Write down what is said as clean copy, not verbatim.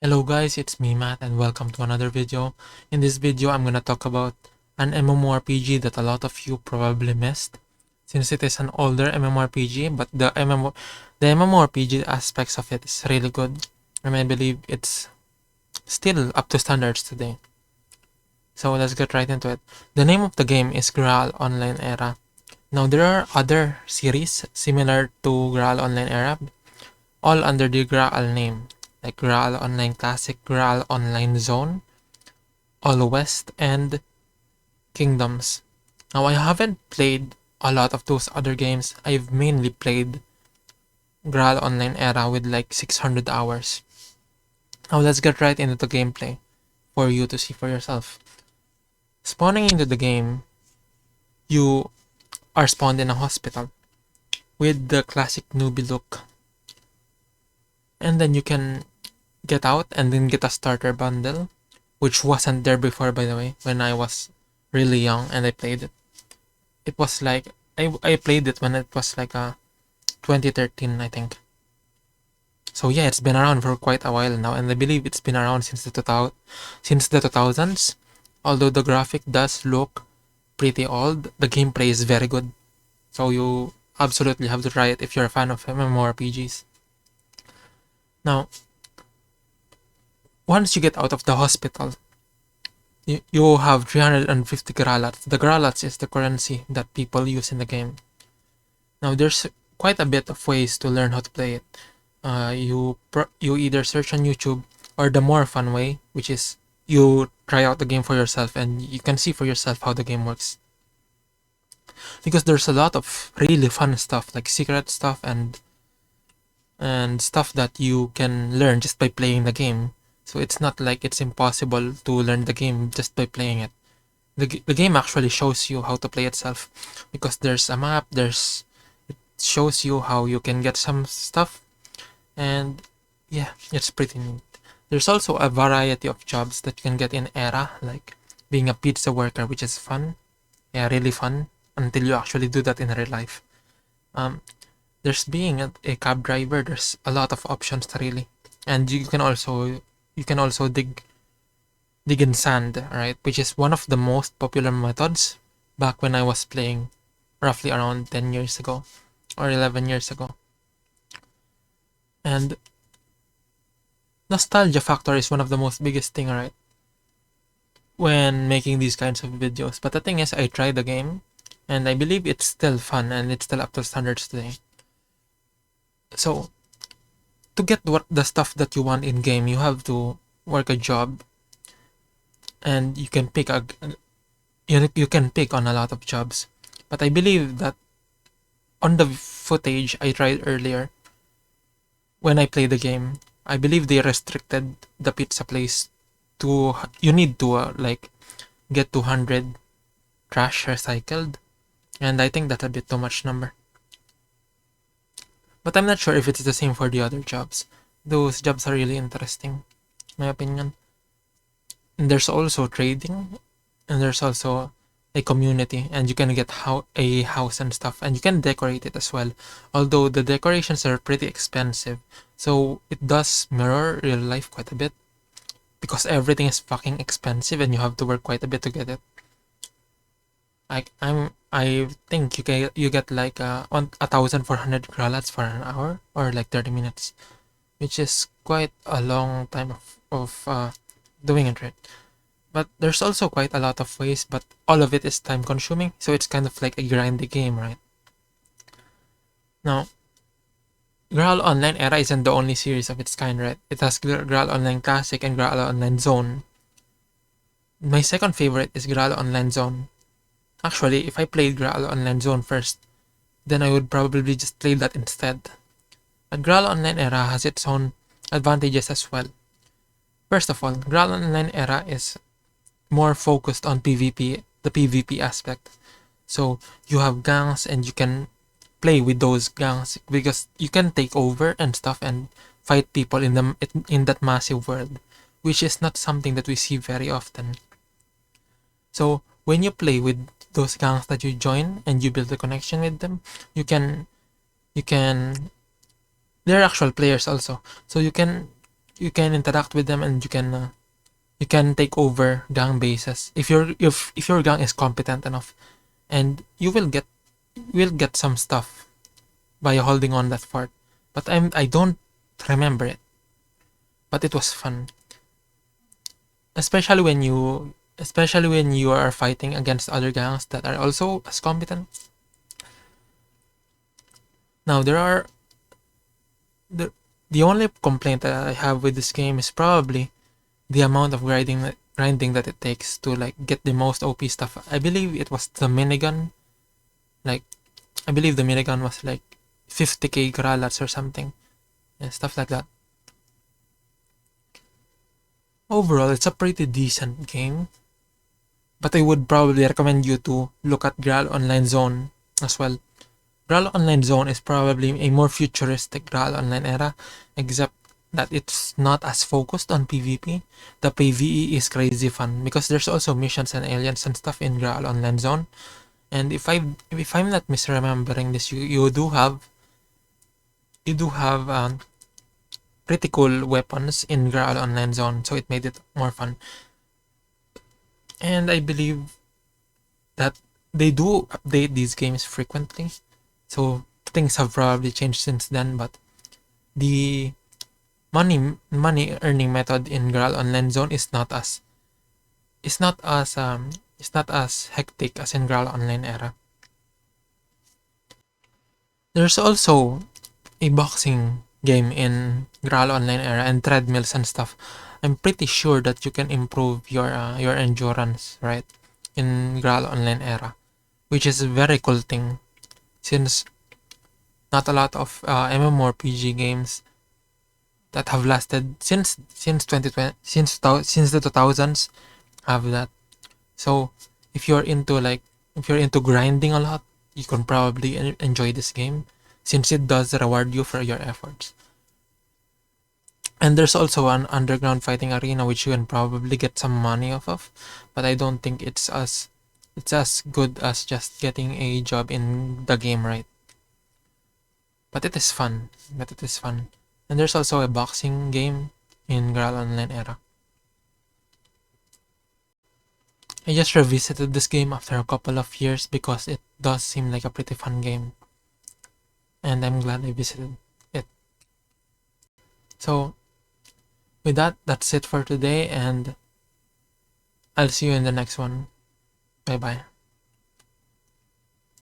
Hello guys, it's me Matt and welcome to another video. In this video, I'm gonna talk about an MMORPG that a lot of you probably missed, since it is an older MMORPG, but the MMORPG aspects of it is really good, and I believe it's still up to standards today. So let's get right into it. The name of the game is Graal Online Era. Now there are other series similar to Graal Online Era, all under the Graal name, like Graal Online Classic, Graal Online Zone, All West, and Kingdoms. Now, I haven't played a lot of those other games. I've mainly played Graal Online Era with like 600 hours. Now, let's get right into the gameplay for you to see for yourself. Spawning into the game, you are spawned in a hospital with the classic newbie look. And then you can get out and then get a starter bundle, which wasn't there before, by the way, when I was really young and I played it. It was like I played it when it was like 2013, I think. So yeah, it's been around for quite a while now, and I believe it's been around since the 2000s. Although the graphic does look pretty old, the gameplay is very good. So you absolutely have to try it if you're a fan of MMORPGs. Now, once you get out of the hospital, you have 350 gralats. The gralats is the currency that people use in the game. Now, there's quite a bit of ways to learn how to play it. You either search on YouTube, or the more fun way, which is you try out the game for yourself and you can see for yourself how the game works. Because there's a lot of really fun stuff, like secret stuff and stuff that you can learn just by playing the game. So it's not like it's impossible to learn the game just by playing it. The game actually shows you how to play itself, because there's a map, it shows you how you can get some stuff, and yeah, it's pretty neat. There's also a variety of jobs that you can get in Era, like being a pizza worker, which is fun. Yeah, really fun, until you actually do that in real life. There's being a cab driver. There's a lot of options really, and you can also dig in sand, right? Which is one of the most popular methods back when I was playing, roughly around 10 years ago or 11 years ago. And nostalgia factor is one of the most biggest thing, right, when making these kinds of videos. But the thing is, I tried the game and I believe it's still fun and it's still up to standards today. So to get the stuff that you want in game, you have to work a job, and you can pick you can pick on a lot of jobs. But I believe that on the footage I tried earlier when I played the game, I believe they restricted the pizza place to, you need to like get 200 trash recycled, and I think that's a bit too much number. But I'm not sure if it's the same for the other jobs. Those jobs are really interesting, in my opinion. And there's also trading, and there's also a community, and you can get a house and stuff, and you can decorate it as well. Although the decorations are pretty expensive, so it does mirror real life quite a bit, because everything is fucking expensive and you have to work quite a bit to get it. I think you get like 1,400 gralats for an hour, or like 30 minutes, which is quite a long time of doing it, right? But there's also quite a lot of ways, but all of it is time consuming, so it's kind of like a grindy game, right? Now, Graal Online Era isn't the only series of its kind, right? It has Graal Online Classic and Graal Online Zone. My second favorite is Graal Online Zone. Actually, if I played Graal Online Zone first, then I would probably just play that instead. But Graal Online Era has its own advantages as well. First of all, Graal Online Era is more focused on PvP, the PvP aspect. So you have gangs and you can play with those gangs, because you can take over and stuff and fight people in that massive world, which is not something that we see very often. So when you play with those gangs that you join and you build a connection with them, you can they're actual players also. So you can you can interact with them, and you can take over gang bases if your gang is competent enough, and you will get some stuff by holding on that fort. But I don't remember it, but it was fun, especially when you are fighting against other gangs that are also as competent. Now the the only complaint that I have with this game is probably the amount of grinding that it takes to like get the most OP stuff. I believe it was the minigun. Like I believe the minigun was like 50k gralats or something, and stuff like that. Overall, it's a pretty decent game, but I would probably recommend you to look at Graal Online Zone as well. Graal Online Zone is probably a more futuristic Graal Online era, except that it's not as focused on PvP. The PvE is crazy fun because there's also missions and aliens and stuff in Graal Online Zone. And if I'm not misremembering this, you do have pretty cool weapons in Graal Online Zone, so it made it more fun. And I believe that they do update these games frequently, so things have probably changed since then. But the money earning method in Graal Online Zone is not as hectic as in Graal Online era. There's also a boxing game in Graal Online era and treadmills and stuff. I'm pretty sure that you can improve your endurance, right, in Graal Online era, which is a very cool thing since not a lot of MMORPG games that have lasted since 2020 since the 2000s have that. So if you're into grinding a lot, you can probably enjoy this game since it does reward you for your efforts. And there's also an underground fighting arena which you can probably get some money off of, but I don't think it's as good as just getting a job in the game, right? But it is fun. And there's also a boxing game in Graal Online era. I just revisited this game after a couple of years because it does seem like a pretty fun game, and I'm glad I visited it. So with that, that's it for today, and I'll see you in the next one. Bye bye.